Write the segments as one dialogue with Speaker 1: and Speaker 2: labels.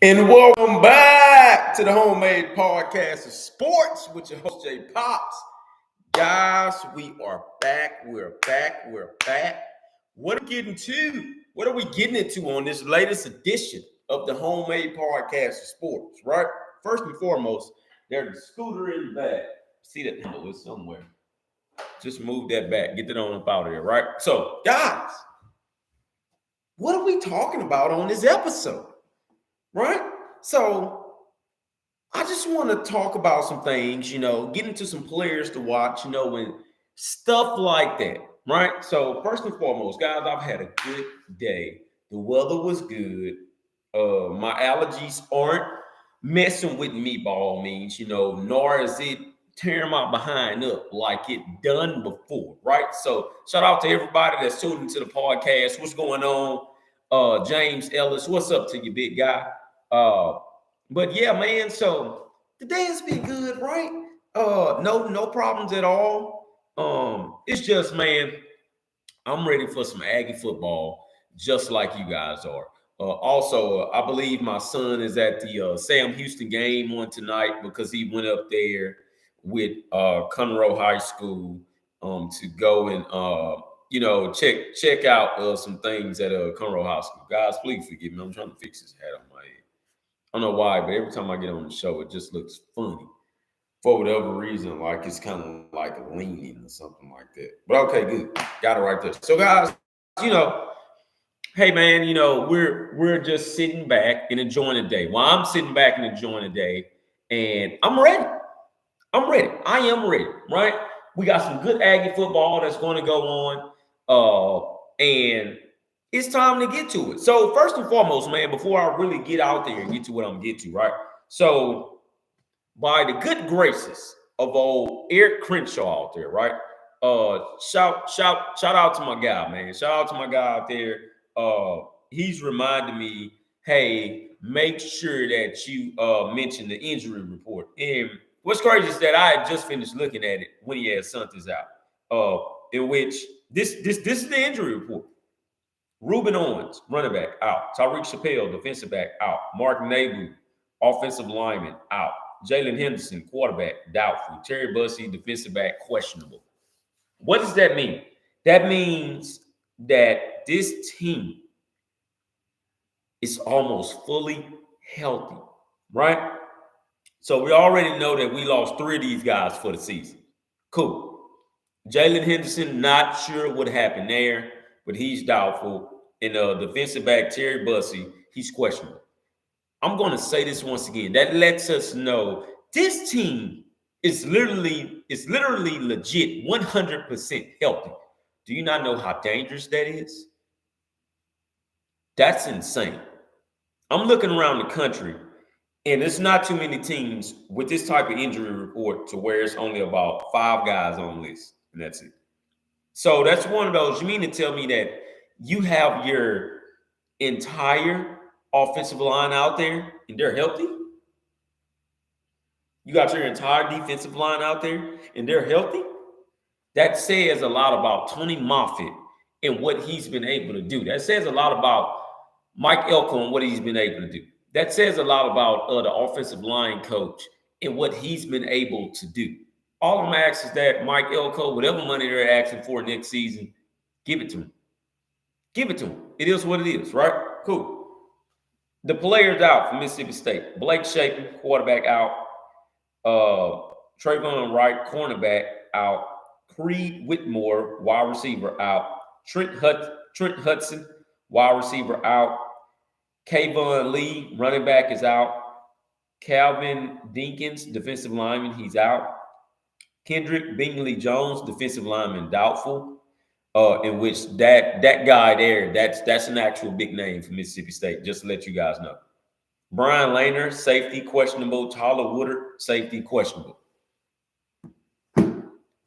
Speaker 1: And welcome back to the Homemade Podcast of Sports with your host, Jay Pops. Guys, we are back. We're back. What are we getting to? What are we getting into on this latest edition of the Homemade Podcast of Sports, right? First and foremost, there's a scooter in the back. See that handle is somewhere. Just move that back. Get that on up out of there, right? So, guys, what are we talking about on this episode? Right? So I just want to talk about some things, get into some players to watch, and stuff like that. Right? So first and foremost, guys, I've had a good day. The weather was good. My allergies aren't messing with me, ball means, nor is it tearing my behind up like it done before. Right? So shout out to everybody that's tuned into the podcast. What's going on? James Ellis, what's up to you, big guy? But yeah, man, so the day has been good, right? No problems at all. It's just, man, I'm ready for some Aggie football, just like you guys are. Also, I believe my son is at the Sam Houston game on tonight because he went up there with Conroe High School to go and check out some things at Conroe High School. Guys, please forgive me. I'm trying to fix this hat on my head. I don't know why, but every time I get on the show, it just looks funny for whatever reason. Like it's kind of like leaning or something like that. But okay, good. Got it right there. So, guys, hey man, we're just sitting back and enjoying the day. Well, I'm sitting back and enjoying the day, and I'm ready. I am ready, right? We got some good Aggie football that's going to go on. And it's time to get to it. So first and foremost, man, before I really get out there and get to what I'm getting to, right? So by the good graces of old Eric Crenshaw out there, right? Shout out to my guy, man. Shout out to my guy out there. He's reminded me, hey, make sure that you mention the injury report. And what's crazy is that I had just finished looking at it when he had sent this out. In which this is the injury report. Reuben Owens, running back, out. Tyreek Chappelle, defensive back, out. Mark Nabu, offensive lineman, out. Jalen Henderson, quarterback, doubtful. Terry Bussey, defensive back, questionable. What does that mean? That means that this team is almost fully healthy, right? So we already know that we lost 3 of these guys for the season. Cool. Jalen Henderson, not sure what happened there, but he's doubtful. And defensive back Terry Bussey, he's questionable. I'm going to say this once again. That lets us know this team is literally legit 100% healthy. Do you not know how dangerous that is? That's insane. I'm looking around the country, and there's not too many teams with this type of injury report to where it's only about 5 guys on the list, and that's it. So that's one of those. You mean to tell me that you have your entire offensive line out there and they're healthy? You got your entire defensive line out there and they're healthy? That says a lot about Tony Moffitt and what he's been able to do. That says a lot about Mike Elko and what he's been able to do. That says a lot about the offensive line coach and what he's been able to do. All I'm asking is that Mike Elko, whatever money they're asking for next season, give it to him. Give it to him. It is what it is, right? Cool. The players out for Mississippi State. Blake Shapen, quarterback, out. Trayvon Wright, cornerback, out. Creed Whitmore, wide receiver, out. Trent Hudson, wide receiver, out. Kayvon Lee, running back, is out. Calvin Dinkins, defensive lineman, he's out. Kendrick Bingley Jones, defensive lineman, doubtful. In which that guy there, that's an actual big name for Mississippi State, just to let you guys know. Brian Lehner, safety, questionable. Tyler Woodard, safety, questionable.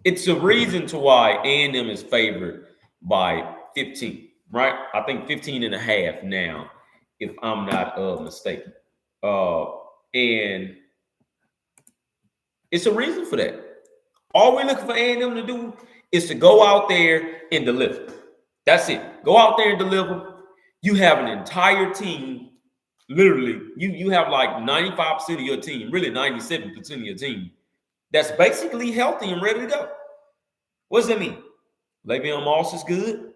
Speaker 1: It's a reason to why A&M is favored by 15, right? I think 15 and a half now, if I'm not mistaken. And it's a reason for that. All we're looking for A&M to do is to go out there and deliver. That's it. Go out there and deliver. You have an entire team Literally, you have like 95% of your team, really 97% of your team, that's basically healthy and ready to go. What does that mean? Le'Veon Moss is good.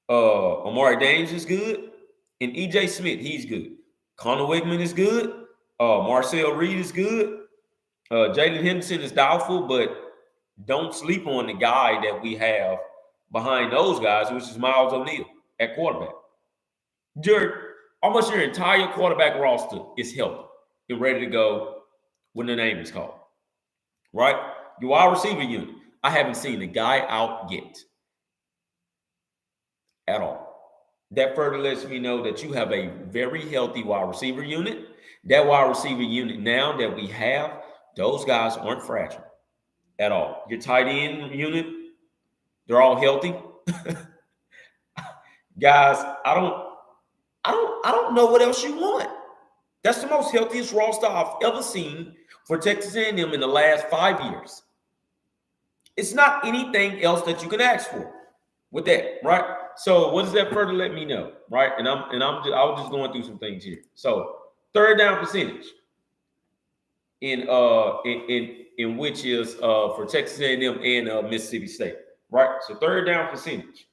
Speaker 1: Amari Dames is good. And EJ Smith, he's good. Connor Wigman is good. Marcel Reed is good. Jalen Henderson is doubtful, but don't sleep on the guy that we have behind those guys, which is Miles O'Neal at quarterback. Almost your entire quarterback roster is healthy and ready to go when the name is called. Right? Your wide receiver unit, I haven't seen a guy out yet at all. That further lets me know that you have a very healthy wide receiver unit. That wide receiver unit now that we have, those guys aren't fragile at all. Your tight end unit, they're all healthy. Guys, I don't know what else you want. That's the most healthiest roster I've ever seen for Texas A&M in the last 5 years. It's not anything else that you can ask for with that, right? So what does that further let me know, right? I was just going through some things here. So third down percentage in which is for Texas A&M and Mississippi State, right? So third down percentage.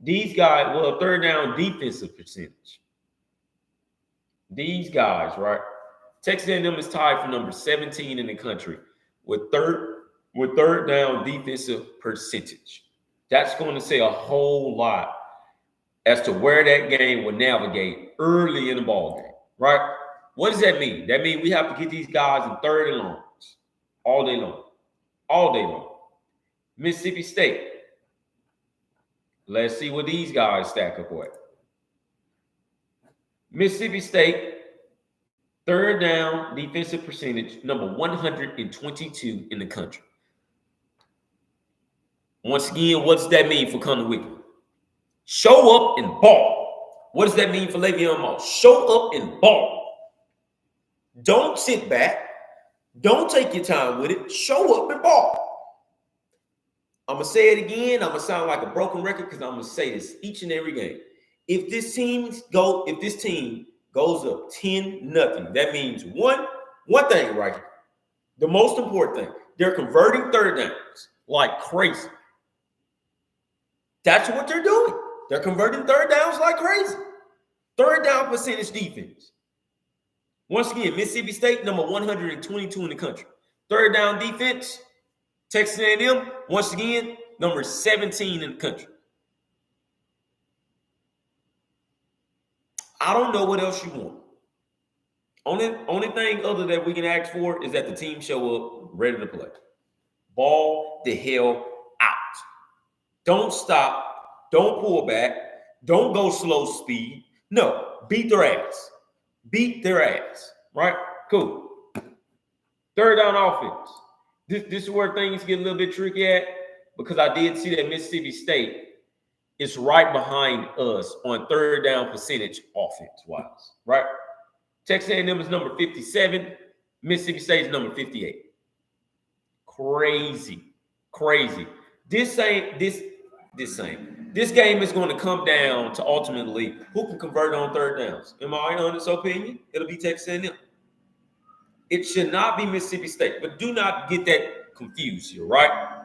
Speaker 1: These guys, third down defensive percentage. These guys, right? Texas A&M is tied for number 17 in the country with third down defensive percentage. That's going to say a whole lot as to where that game will navigate early in the ball game, right? What does that mean? That means we have to get these guys in third and longs all day long. All day long. Mississippi State. Let's see what these guys stack up with. Mississippi State, third down defensive percentage, number 122 in the country. Once again, what does that mean for Connor Wigman? Show up and ball. What does that mean for Le'Veon Moss? Show up and ball. Don't sit back. Don't take your time with it. Show up and ball. I'm going to say it again. I'm going to sound like a broken record because I'm going to say this each and every game. If this team goes up 10-0, that means one thing right here. The most important thing, they're converting third downs like crazy. That's what they're doing. They're converting third downs like crazy. Third down percentage defense. Once again, Mississippi State, number 122 in the country. Third down defense, Texas A&M, once again, number 17 in the country. I don't know what else you want. Only thing other that we can ask for is that the team show up ready to play. Ball the hell out. Don't stop. Don't pull back. Don't go slow speed. No, beat their ass. Beat their ass. Right? Cool. Third down offense. This is where things get a little bit tricky at because I did see that Mississippi State is right behind us on third down percentage offense-wise, right? Texas A&M is number 57. Mississippi State is number 58. Crazy. This game is going to come down to ultimately who can convert on third downs. In my honest opinion, it'll be Texas A&M. It should not be Mississippi State, but do not get that confused here, right?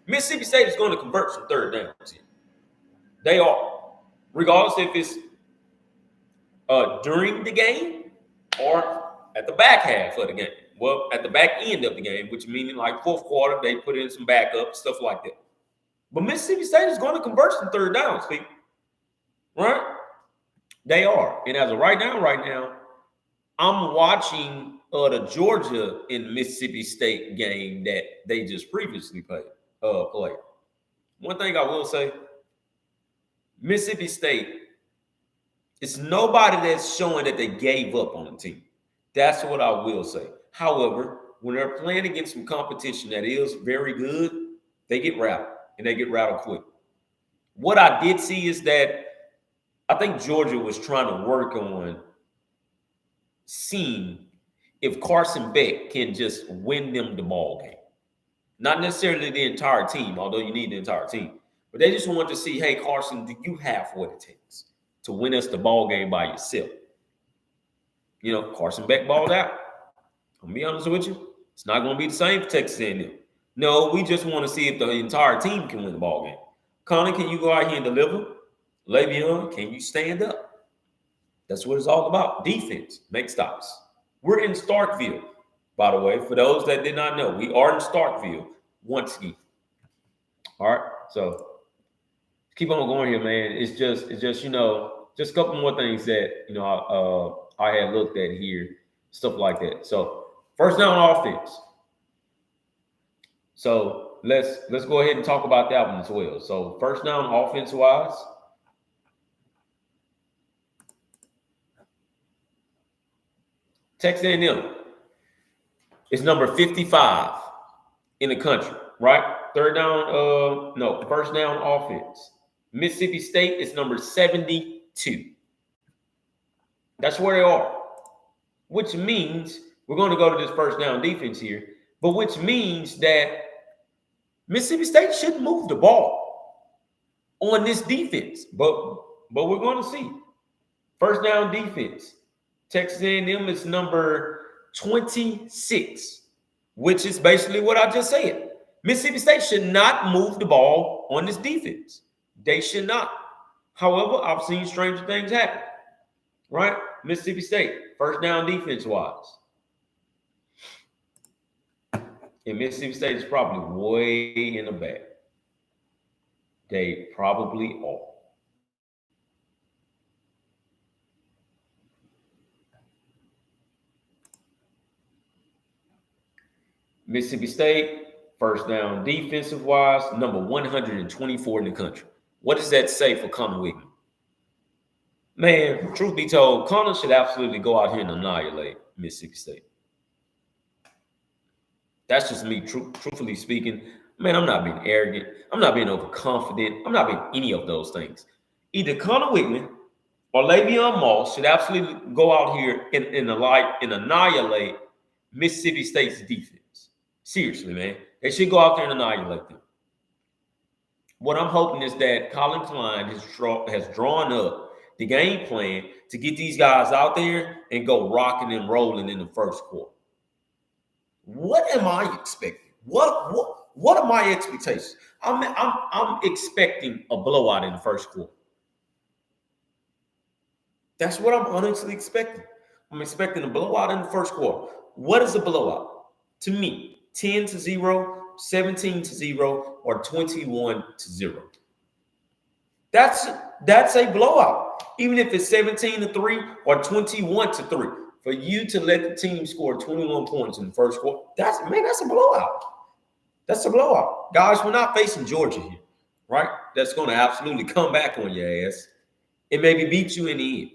Speaker 1: Mississippi State is going to convert some third downs here. They are, regardless if it's during the game or at the back half of the game. Well, at the back end of the game, which meaning like fourth quarter, they put in some backup, stuff like that. But Mississippi State is going to convert some third downs, people. Right? They are. And as of right now, I'm watching the Georgia and Mississippi State game that they just previously played. One thing I will say, Mississippi State, it's nobody that's showing that they gave up on the team. That's what I will say. However, when they're playing against some competition that is very good, they get rattled, and they get rattled quick. What I did see is that I think Georgia was trying to work on seeing if Carson Beck can just win them the ball game. Not necessarily the entire team, although you need the entire team. But they just want to see, hey, Carson, do you have what it takes to win us the ball game by yourself? Carson Beck balled out. I'm gonna be honest with you. It's not gonna be the same for Texas A&M. No, we just want to see if the entire team can win the ball game. Connor, can you go out here and deliver? Le'Veon, can you stand up? That's what it's all about. Defense, make stops. We're in Starkville, by the way. For those that did not know, we are in Starkville once again. All right, so keep on going here, man. It's just just a couple more things that I had looked at here, stuff like that. So first down offense. So let's go ahead and talk about that one as well. So first down offense wise. Texas A&M is number 55 in the country, right? First down offense. Mississippi State is number 72. That's where they are, which means we're going to go to this first down defense here, but which means that Mississippi State shouldn't move the ball on this defense, but we're going to see. First down defense. Texas A&M is number 26, which is basically what I just said. Mississippi State should not move the ball on this defense. They should not. However, I've seen stranger things happen, right? Mississippi State, first down defense-wise. And Mississippi State is probably way in the back. They probably are. Mississippi State, first down defensive-wise, number 124 in the country. What does that say for Connor Wiggman? Man, truth be told, Connor should absolutely go out here and annihilate Mississippi State. That's just me, truthfully speaking. Man, I'm not being arrogant. I'm not being overconfident. I'm not being any of those things. Either Connor Wiggman or Le'Veon Moss should absolutely go out here and annihilate Mississippi State's defense. Seriously, man. They should go out there and annihilate them. What I'm hoping is that Colin Klein has drawn up the game plan to get these guys out there and go rocking and rolling in the first quarter. What am I expecting? What are my expectations? I'm expecting a blowout in the first quarter. That's what I'm honestly expecting. I'm expecting a blowout in the first quarter. What is a blowout? To me, 10-0, 17-0, or 21-0. That's a blowout. Even if it's 17-3 or 21-3. For you to let the team score 21 points in the first quarter, that's a blowout. That's a blowout. Guys, we're not facing Georgia here, right? That's going to absolutely come back on your ass and maybe beat you in the end.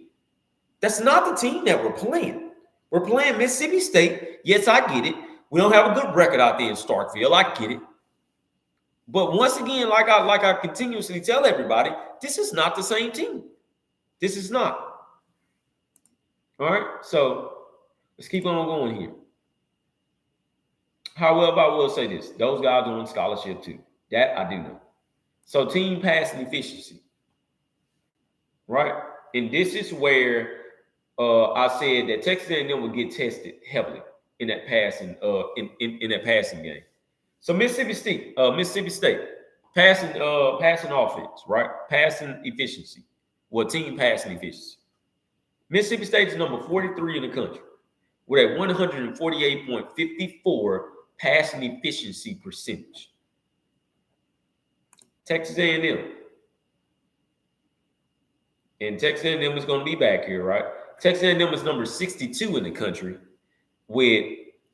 Speaker 1: That's not the team that we're playing. We're playing Mississippi State. Yes, I get it. We don't have a good record out there in Starkville. I get it. But once again, like I continuously tell everybody, this is not the same team. This is not. All right, so let's keep on going here. However, I will say this. Those guys are on scholarship too. That I do know. So team passing efficiency. Right? And this is where I said that Texas A&M would get tested heavily in that passing in that passing game. So Mississippi State passing offense, right? Passing efficiency. Well, team passing efficiency. Mississippi State is number 43 in the country with a 148.54 passing efficiency percentage. Texas A&M. And Texas A&M is going to be back here, right? Texas A&M is number 62 in the country with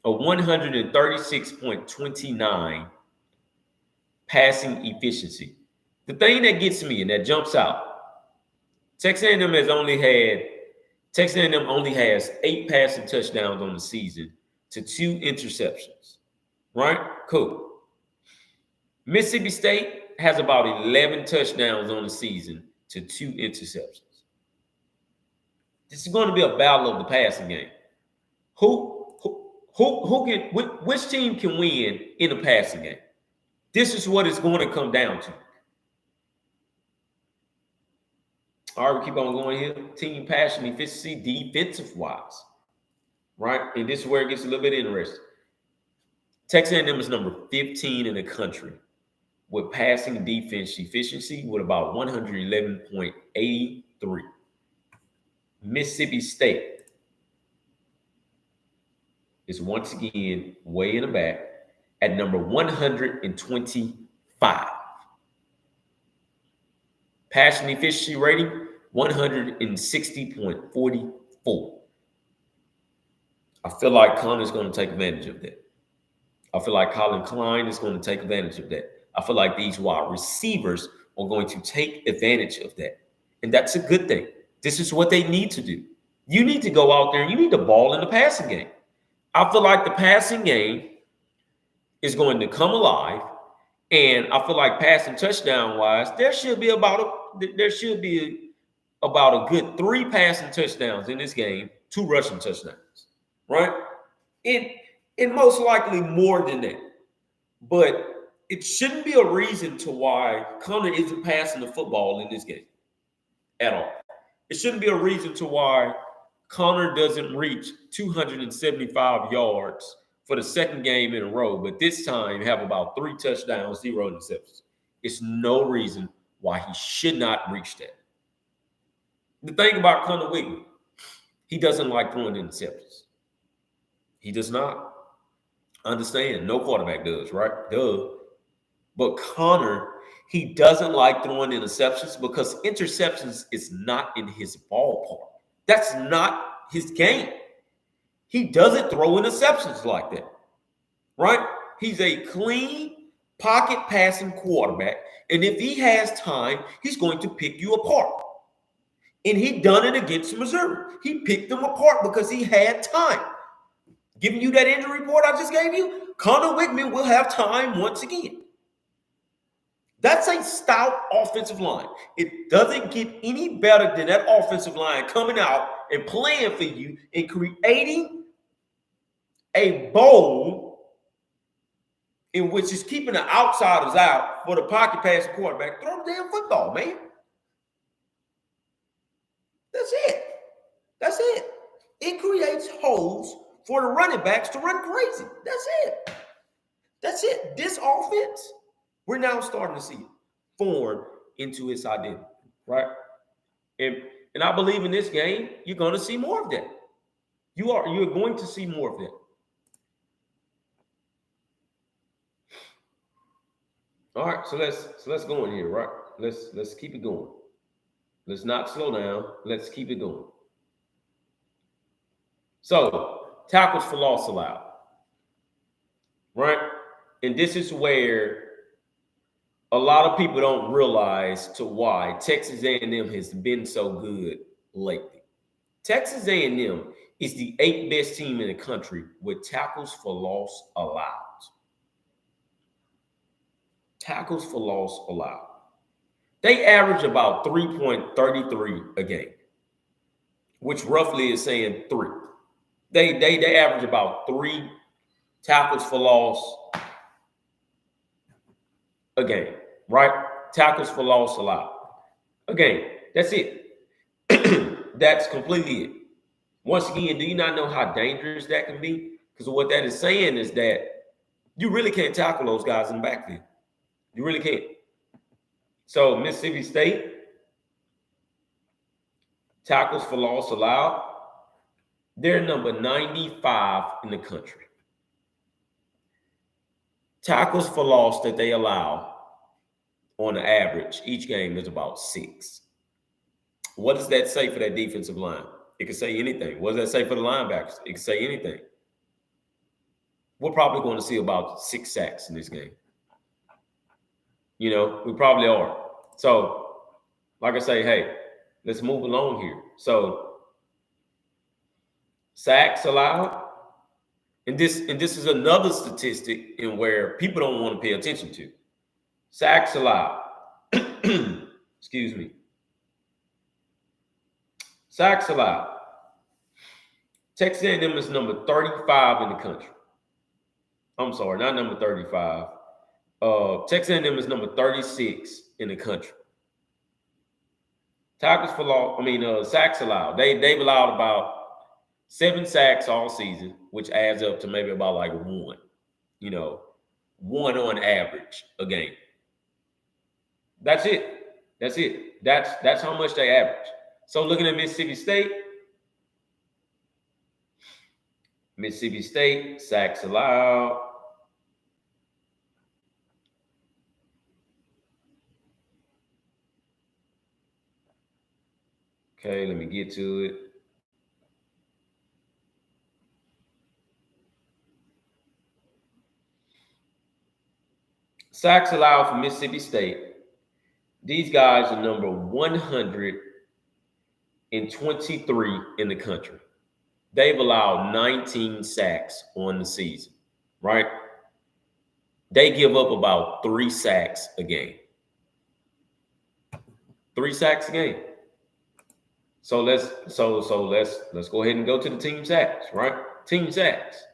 Speaker 1: a 136.29 passing efficiency. The thing that gets me and that jumps out, Texas A&M only has 8 passing touchdowns on the season to 2 interceptions. Right? Cool. Mississippi State has about 11 touchdowns on the season to 2 interceptions. This is going to be a battle of the passing game. Which team can win in a passing game? This is what it's going to come down to. All right, we keep on going here. Team passing efficiency defensive-wise. right? And this is where it gets a little bit interesting. Texas A&M is number 15 in the country with passing defense efficiency with about 111.83. Mississippi State is once again way in the back at number 125. Passing efficiency rating, 160.44. I feel like Connor's going to take advantage of that. I feel like Colin Klein is going to take advantage of that. I feel like these wide receivers are going to take advantage of that. And that's a good thing. This is what they need to do. You need to go out there and you need to ball in the passing game. I feel like the passing game is going to come alive. And I feel like passing touchdown wise, there should be about a good 3 passing touchdowns in this game, 2 rushing touchdowns, right? And most likely more than that. But it shouldn't be a reason to why Connor isn't passing the football in this game at all. It shouldn't be a reason to why Connor doesn't reach 275 yards for the second game in a row, but this time have about 3 touchdowns, 0 interceptions. It's no reason why he should not reach that. The thing about Connor Whitney, he doesn't like throwing interceptions. He does not. Understand, no quarterback does, right? Duh. But Connor, he doesn't like throwing interceptions because interceptions is not in his ballpark. That's not his game. He doesn't throw interceptions like that, right? He's a clean pocket passing quarterback. And if he has time, he's going to pick you apart. And he done it against Missouri. He picked them apart because he had time. Giving you that injury report I just gave you, Connor Wickman will have time once again. That's a stout offensive line. It doesn't get any better than that offensive line coming out and playing for you and creating a bowl in which is keeping the outsiders out for the pocket passing quarterback. Throw the damn football, man. That's it. That's it. It creates holes for the running backs to run crazy. That's it. That's it. This offense, we're now starting to see it form into its identity, right? And I believe in this game, you're going to see more of that. You're going to see more of that. All right, so let's go in here, right? Let's keep it going. Let's not slow down. Let's keep it going. So, tackles for loss allowed, right? And this is where a lot of people don't realize to why Texas A&M has been so good lately. Texas A&M is the 8th best team in the country with tackles for loss allowed. Tackles for loss allowed. They average about 3.33 a game, which roughly is saying 3. They average about 3 tackles for loss a game, right? Tackles for loss allowed. A game. That's it. That's completely it. Once again, do you not know how dangerous that can be? Because what that is saying is that you really can't tackle those guys in the backfield. You really can't. So Mississippi State, tackles for loss allowed, they're number 95 in the country. Tackles for loss that they allow on the average each game is about 6. What does that say for that defensive line? It can say anything. What does that say for the linebackers? It can say anything. We're probably going to see about 6 sacks in this game. You know, we probably are. So, like I say, hey, let's move along here. So, sacks allowed. And this is another statistic in where people don't want to pay attention to. Sacks allowed. Excuse me. Sacks allowed. Texas A&M is number 35 in the country. I'm sorry, not number 35. Texas A&M is number 36 in the country. Tackles for loss, sacks allowed. They've allowed about 7 sacks all season, which adds up to maybe about like one, one on average a game. That's it. That's it. That's how much they average. So looking at Mississippi State, sacks allowed. Okay, let me get to it. Sacks allowed for Mississippi State. These guys are number 123 in the country. They've allowed 19 sacks on the season, right? They give up about 3 sacks a game. 3 sacks a game. So let's go ahead and go to the team sacks, right? Team sacks.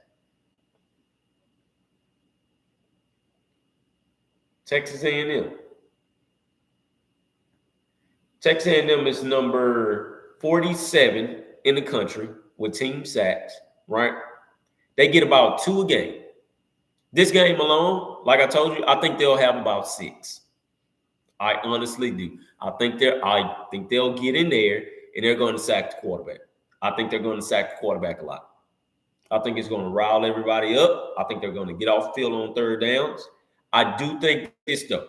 Speaker 1: Texas A&M. Texas A&M is number 47 in the country with team sacks, right? They get about 2 a game. This game alone, like I told you, I think they'll have about 6. I honestly do. I think they'll get in there and they're going to sack the quarterback. I think they're going to sack the quarterback a lot. I think it's going to rile everybody up. I think they're going to get off the field on 3rd downs. I do think this, though.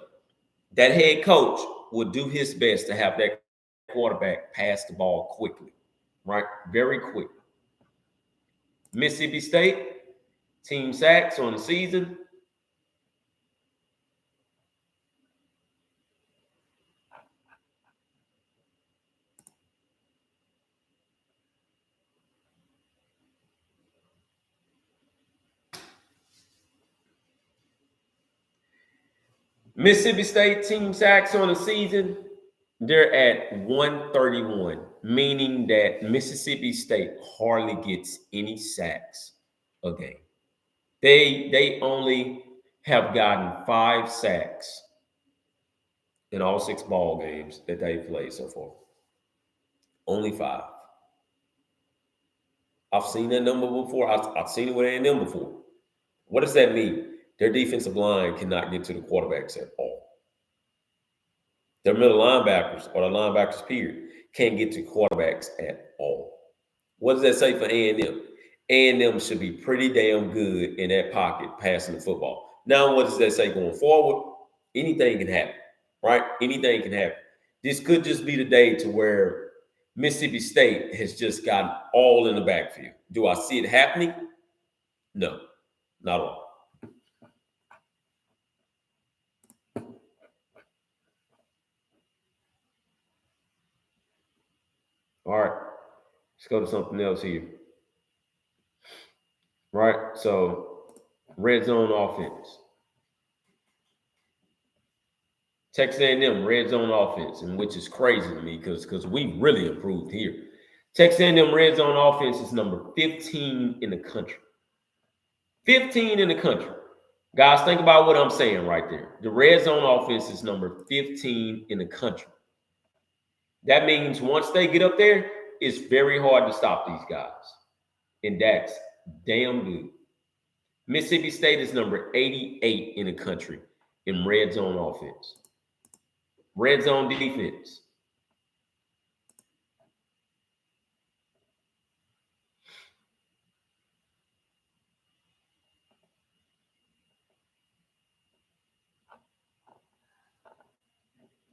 Speaker 1: That head coach will do his best to have that quarterback pass the ball quickly, right? Very quickly. Mississippi State, team sacks on the season. Mississippi State team sacks on the season, they're at 131, meaning that Mississippi State hardly gets any sacks a game. They only have gotten 5 sacks in all 6 ball games that they've played so far. Only 5. I've seen that number before. I've seen it with A&M before. What does that mean? Their defensive line cannot get to the quarterbacks at all. Their middle linebackers or the linebackers period can't get to quarterbacks at all. What does that say for A&M? A&M should be pretty damn good in that pocket passing the football. Now, what does that say going forward? Anything can happen, right? Anything can happen. This could just be the day to where Mississippi State has just gotten all in the backfield. Do I see it happening? No, not at all. All right, let's go to something else here. Right, so red zone offense. Texas A&M red zone offense, and which is crazy to me because we really improved here. Texas A&M red zone offense is number 15 in the country. 15 in the country. Guys, think about what I'm saying right there. The red zone offense is number 15 in the country. That means once they get up there, it's very hard to stop these guys. And that's damn good. Mississippi State is number 88 in the country in red zone offense. Red zone defense.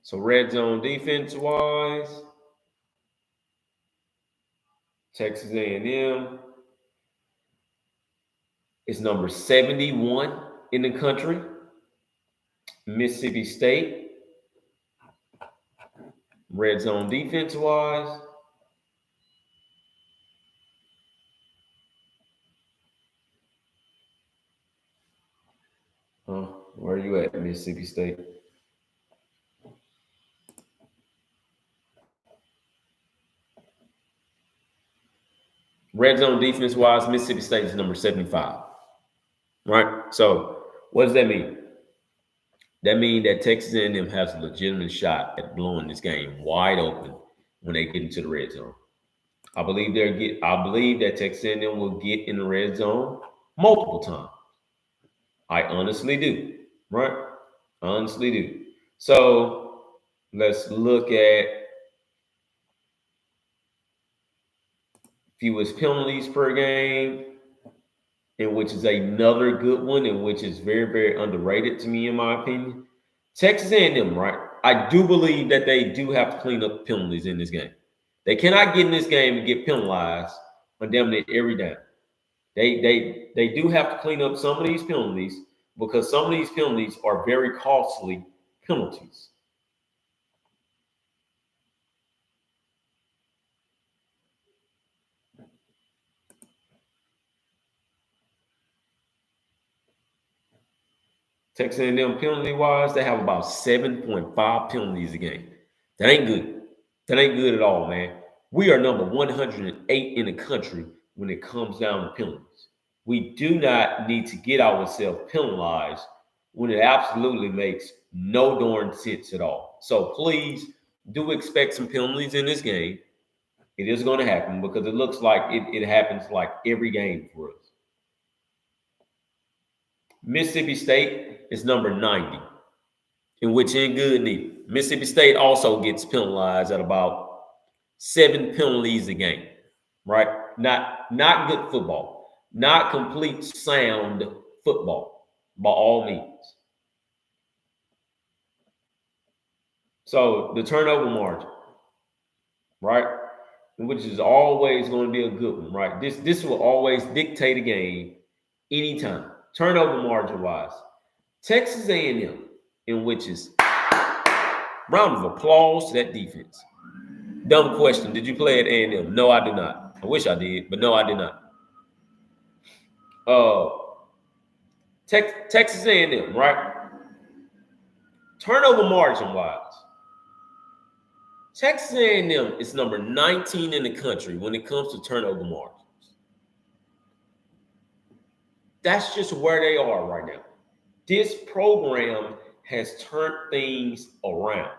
Speaker 1: So red zone defense wise, Texas A&M is number 71 in the country. Mississippi State, red zone defense wise, where are you at, Mississippi State? Red zone defense wise, Mississippi State is number 75. Right? So what does that mean? That means that Texas A&M has a legitimate shot at blowing this game wide open when they get into the red zone. I believe that Texas A&M will get in the red zone multiple times. I honestly do. Right? I honestly do. So let's look at fewest penalties per game, and which is another good one, and which is very, very underrated to me, in my opinion. Texas A&M, right? I do believe that they do have to clean up penalties in this game. They cannot get in this game and get penalized on damn near every down. They do have to clean up some of these penalties because some of these penalties are very costly penalties. Texas A&M penalty-wise, they have about 7.5 penalties a game. That ain't good. That ain't good at all, man. We are number 108 in the country when it comes down to penalties. We do not need to get ourselves penalized when it absolutely makes no darn sense at all. So please do expect some penalties in this game. It is going to happen because it looks like it happens like every game for us. Mississippi State is number 90, in which ain't good neither. Mississippi State also gets penalized at about 7 penalties a game, right? Not good football, not complete sound football by all means. So the turnover margin, right? Which is always going to be a good one, right? This will always dictate a game anytime. Turnover margin wise, Texas A&M, in which is round of applause to that defense. Dumb question. Did you play at A&M? No, I do not. I wish I did, but no, I did not. Texas A&M, right? Turnover margin wise, Texas A&M is number 19 in the country when it comes to turnover margins. That's just where they are right now. This program has turned things around.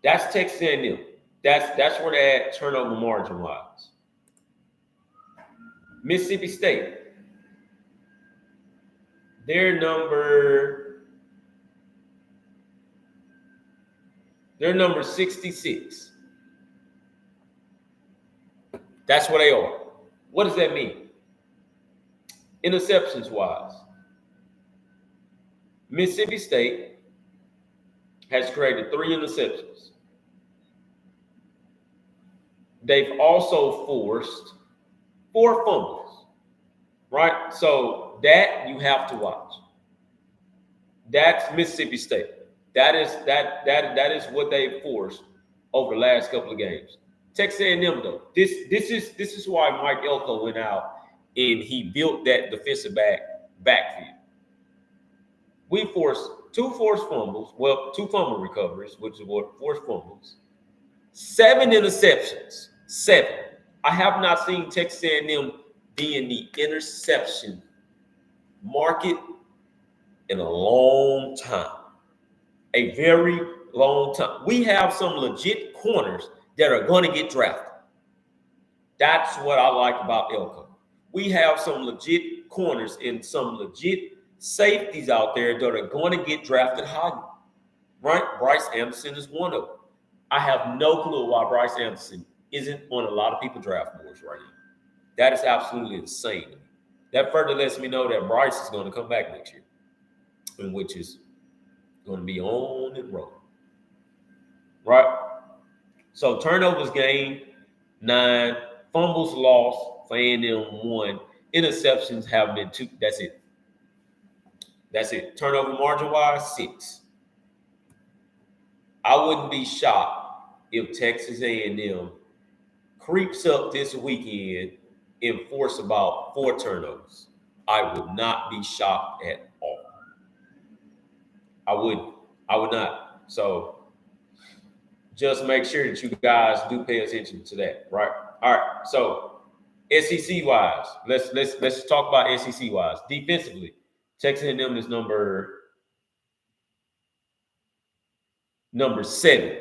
Speaker 1: That's Texas A&M. That's where they're at turnover margin wise. Mississippi State, they're number 66. That's where they are. What does that mean? Interceptions wise, Mississippi State has created 3 interceptions. They've also forced 4 fumbles, right? So that you have to watch. That's Mississippi State. That is what they forced over the last couple of games. Texas A&M though, this is why Mike Elko went out and he built that defensive backfield. We forced 2 forced fumbles, 2 fumble recoveries, which is what forced fumbles, 7 interceptions. 7. I have not seen Texas A&M be in the interception market in a long time. A very long time. We have some legit corners that are going to get drafted. That's what I like about Elko. We have some legit corners and some legit safeties out there that are going to get drafted high. Right? Bryce Anderson is one of them. I have no clue why Bryce Anderson isn't on a lot of people's draft boards right now. That is absolutely insane. That further lets me know that Bryce is going to come back next year, and which is going to be on and rolling. Right? So turnovers gained 9, fumbles lost for A&M 1, interceptions have been 2. That's it. That's it. Turnover margin wise, 6. I wouldn't be shocked if Texas A&M creeps up this weekend and force about 4 turnovers. I would not be shocked at all. I would not. So just make sure that you guys do pay attention to that, right? All right. So SEC wise, let's talk about SEC wise. Defensively, Texas A&M is number 7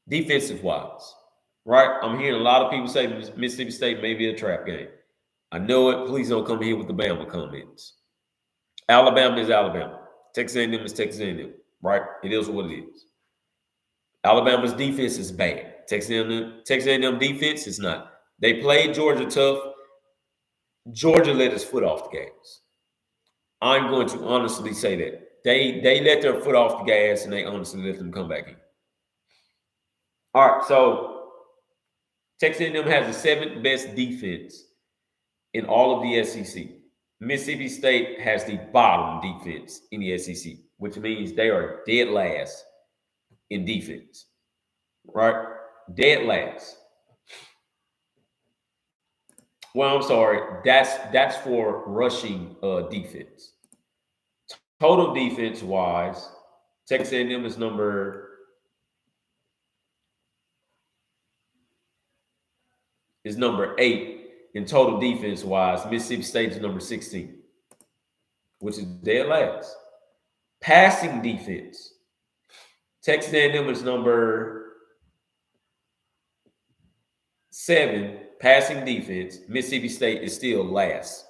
Speaker 1: defensive wise. right? I'm hearing a lot of people say Mississippi State may be a trap game. I know it. Please don't come here with the Bama comments. Alabama is Alabama. Texas A&M is Texas A&M, right? It is what it is. Alabama's defense is bad. Texas A&M defense is not. They played Georgia tough. Georgia let his foot off the gas. I'm going to honestly say that. They let their foot off the gas and they honestly let them come back in. All right, so Texas A&M has the seventh best defense in all of the SEC. Mississippi State has the bottom defense in the SEC, which means they are dead last in defense, right? Dead last. Well, I'm sorry. That's for rushing defense. Total defense wise, Texas A&M is number 8 in total defense wise. Mississippi State is number 16, which is dead last. Passing defense, Texas A&M is number 7. Passing defense, Mississippi State is still last.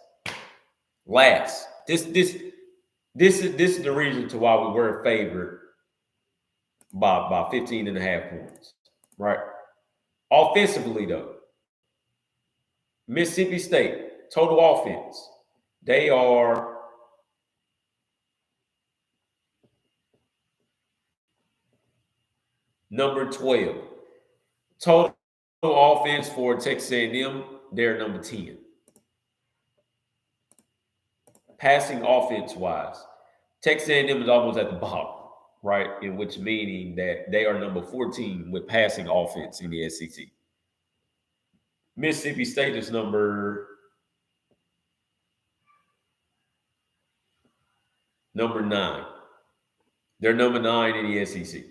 Speaker 1: Last. This is the reason to why we were favored by 15 and a half points, right? Offensively, though, Mississippi State, total offense, they are number 12. Total offense for Texas A&M, they're number 10. Passing offense-wise, Texas A&M is almost at the bottom, right? In which meaning that they are number 14 with passing offense in the SEC. Mississippi State is number 9. They're number 9 in the SEC.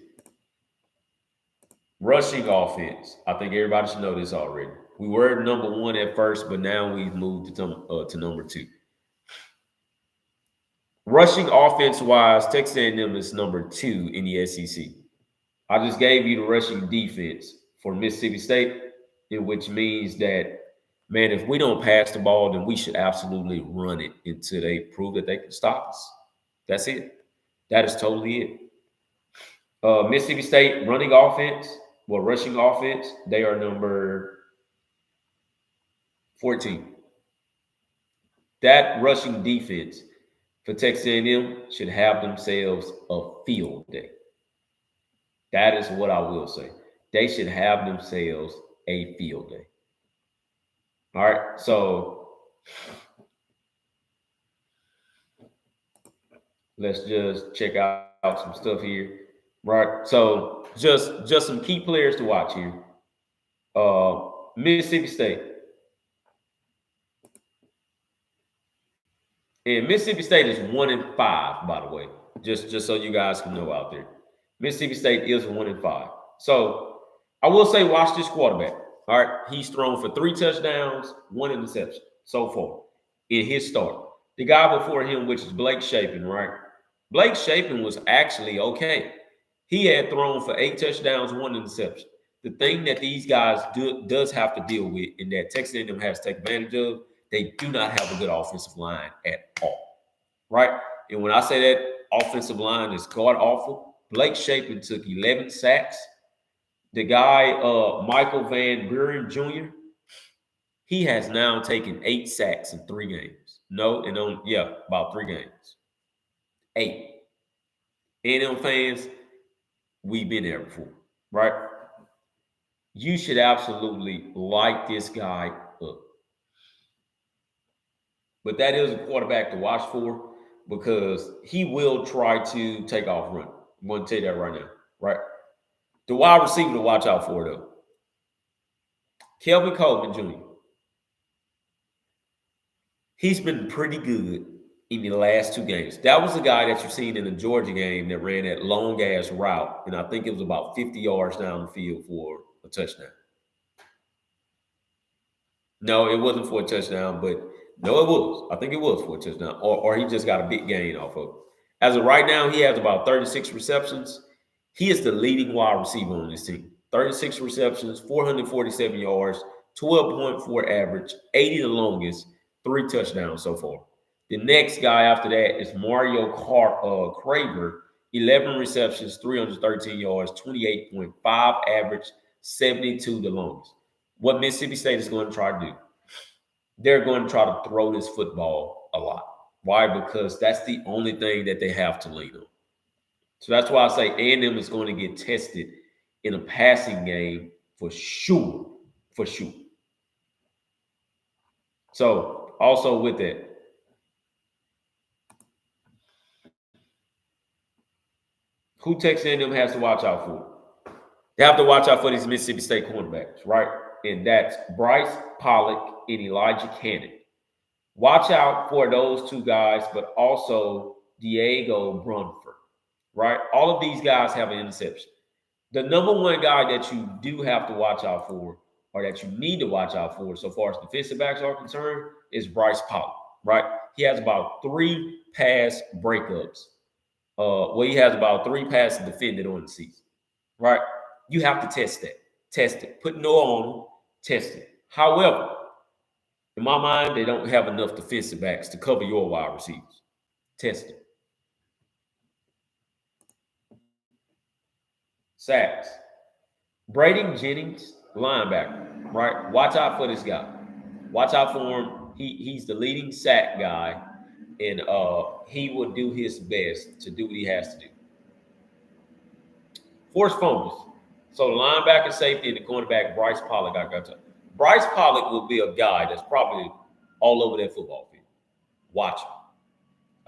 Speaker 1: Rushing offense, I think everybody should know this already. We were number 1 at first, but now we've moved to number 2. Rushing offense-wise, Texas A&M is number 2 in the SEC. I just gave you the rushing defense for Mississippi State, which means that, man, if we don't pass the ball, then we should absolutely run it until they prove that they can stop us. That's it. That is totally it. Mississippi State rushing offense, they are number 14. That rushing defense for Texas A&M should have themselves a field day. That is what I will say. They should have themselves a field day. All right, so let's just check out some stuff here. Right, so just some key players to watch here. Mississippi State. And Mississippi State is 1-5, by the way. Just so you guys can know out there. Mississippi State is 1-5. So I will say, watch this quarterback. All right, he's thrown for 3 touchdowns, 1 interception so far in his start. The guy before him, which is Blake Shapen, right? Blake Shapen was actually okay. He had thrown for 8 touchdowns, 1 interception. The thing that these guys does have to deal with, and that Texas A&M has to take advantage of, they do not have a good offensive line at all, right? And when I say that offensive line is god awful, Blake Shapen took 11 sacks. The guy, Michael Van Buren Jr., he has now taken 8 sacks in 3 games. About 3 games. 8. A&M fans, we've been there before, right? You should absolutely light this guy up. But that is a quarterback to watch for because he will try to take off running. I'm going to tell you that right now, right? The wide receiver to watch out for, though. Kelvin Coleman Jr. He's been pretty good in the last 2 games. That was the guy that you've seen in the Georgia game that ran that long-ass route, and I think it was about 50 yards down the field for a touchdown. No, it wasn't for a touchdown, but no, it was. I think it was for a touchdown, or he just got a big gain off of it. As of right now, he has about 36 receptions. He is the leading wide receiver on this team. 36 receptions, 447 yards, 12.4 average, 80 the longest, 3 touchdowns so far. The next guy after that is Mario Craver, 11 receptions, 313 yards, 28.5 average, 72 the longest. What Mississippi State is going to try to do, they're going to try to throw this football a lot. Why? Because that's the only thing that they have to lean on. So that's why I say A&M is going to get tested in a passing game for sure. For sure. So also with that, who Texas A&M has to watch out for? They have to watch out for these Mississippi State cornerbacks, right? And that's Bryce Pollock and Elijah Cannon. Watch out for those two guys, but also Diego Brunford, right? All of these guys have an interception. The number one guy that you do have to watch out for, or that you need to watch out for so far as defensive backs are concerned, is Bryce Pollock, right? He has about 3 pass breakups. He has about 3 passes defended on the season, right? You have to test that. Test it. Put no on them. Test it. However, in my mind, they don't have enough defensive backs to cover your wide receivers. Test it. Sacks. Braden Jennings, linebacker, right? Watch out for this guy. Watch out for him. He's the leading sack guy, and he will do his best to do what he has to do. Forced fumbles. So the linebacker, safety, and the cornerback, Bryce Pollock, I got to. Bryce Pollock will be a guy that's probably all over that football field. Watch him.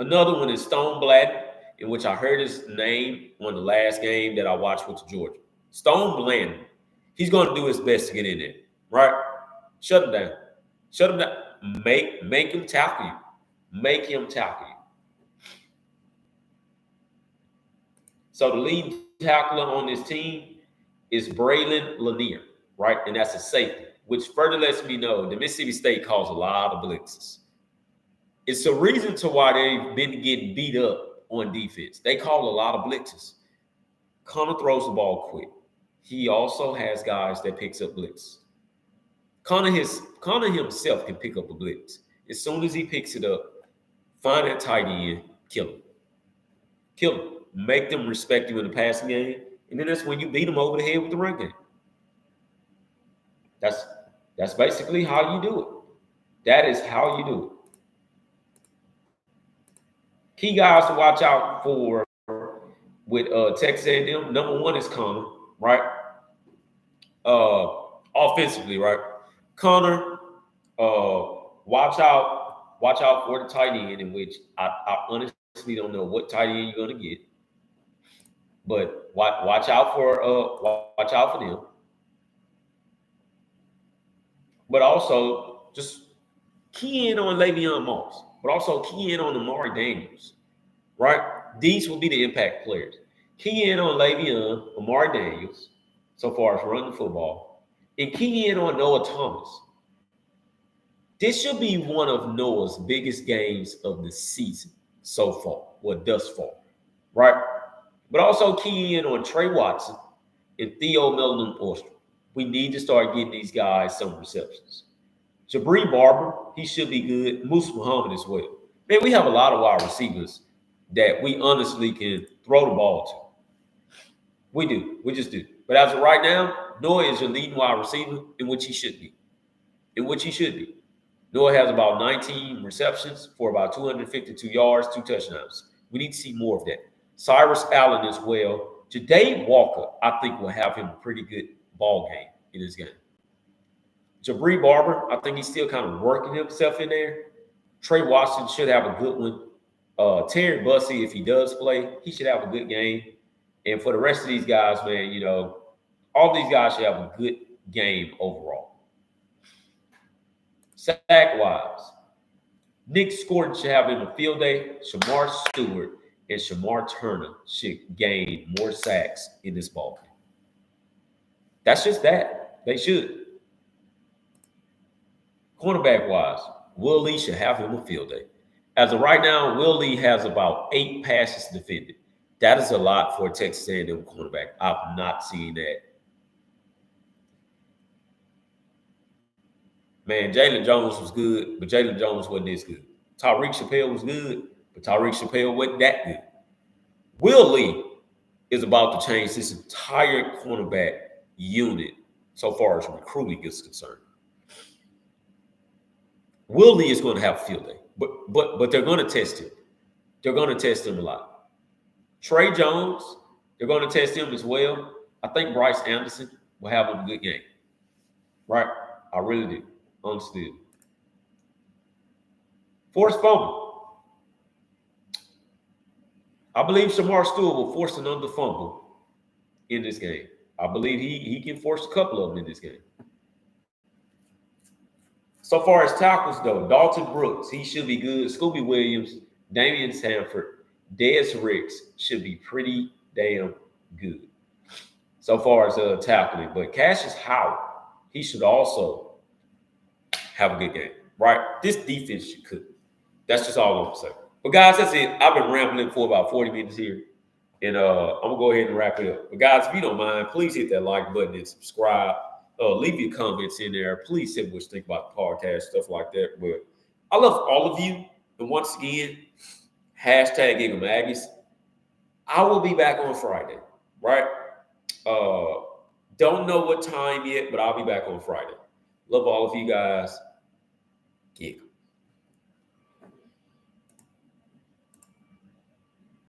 Speaker 1: Another one is Stone Bladden, in which I heard his name on the last game that I watched with Georgia. Stone Bladden, he's going to do his best to get in there, right? Shut him down. Shut him down. Make him tackle you. Make him tackle you. So the lead tackler on this team is Braylon Lanier, right? And that's a safety, which further lets me know that Mississippi State calls a lot of blitzes. It's a reason to why they've been getting beat up on defense. They call a lot of blitzes. Connor throws the ball quick. He also has guys that picks up blitz. Connor himself can pick up a blitz. As soon as he picks it up, find that tight end, kill him. Kill him. Make them respect you in the passing game. And then that's when you beat them over the head with the run game. That's basically how you do it. That is how you do it. Key guys to watch out for with Texas A&M. Number one is Connor, right? Offensively, right? Connor, watch out for the tight end, in which I honestly don't know what tight end you're gonna get, but watch out for them. But also just key in on Le'Veon Moss, but also key in on Amari Daniels, right? These will be the impact players. Key in on Le'Veon, Amari Daniels, so far as running the football, and key in on Noah Thomas. This should be one of Noah's biggest games of the season so far, or thus far, right? But also key in on Trey Watson and Theo Milton-Orstrom. We need to start getting these guys some receptions. Jabri Barber, he should be good. Moose Muhammad as well. Man, we have a lot of wide receivers that we honestly can throw the ball to. We do. We just do. But as of right now, Noah is your leading wide receiver, in which he should be. Noah has about 19 receptions for about 252 yards, 2 touchdowns. We need to see more of that. Cyrus Allen as well. Ja'Day Walker, I think, will have him a pretty good ball game in this game. Jabri Barber, I think he's still kind of working himself in there. Trey Watson should have a good one. Terry Bussey, if he does play, he should have a good game. And for the rest of these guys, man, you know, all these guys should have a good game overall. Sack-wise, Nick Scorton should have him a field day. Shamar Stewart and Shamar Turner should gain more sacks in this ball game. That's just that. They should. Cornerback-wise, Will Lee should have him a field day. As of right now, Will Lee has about 8 passes defended. That is a lot for a Texas A&M cornerback. I've not seen that Man, Jalen Jones was good, but Jalen Jones wasn't this good. Tyreek Chappelle was good, but Tyreek Chappelle wasn't that good. Will Lee is about to change this entire cornerback unit so far as recruiting is concerned. Will Lee is going to have a field day, but they're going to test him. They're going to test him a lot. Trey Jones, they're going to test him as well. I think Bryce Anderson will have a good game. Right? I really do. Understood. Forced fumble. I believe Shamar Stewart will force another fumble in this game. I believe he can force a couple of them in this game. So far as tackles, though, Dalton Brooks, he should be good. Scooby Williams, Damian Sanford, Dez Ricks should be pretty damn good. So far as tackling. But Cassius Howard, he should also have a good game, right? This defense should cook. That's just all I'm going to say. But, guys, that's it. I've been rambling for about 40 minutes here. And I'm going to go ahead and wrap it up. But, guys, if you don't mind, please hit that like button and subscribe. Leave your comments in there. Please say what you think about the podcast, stuff like that. But I love all of you. And once again, hashtag Eagle Maggies. I will be back on Friday, right? Don't know what time yet, but I'll be back on Friday. Love all of you guys. Giggle.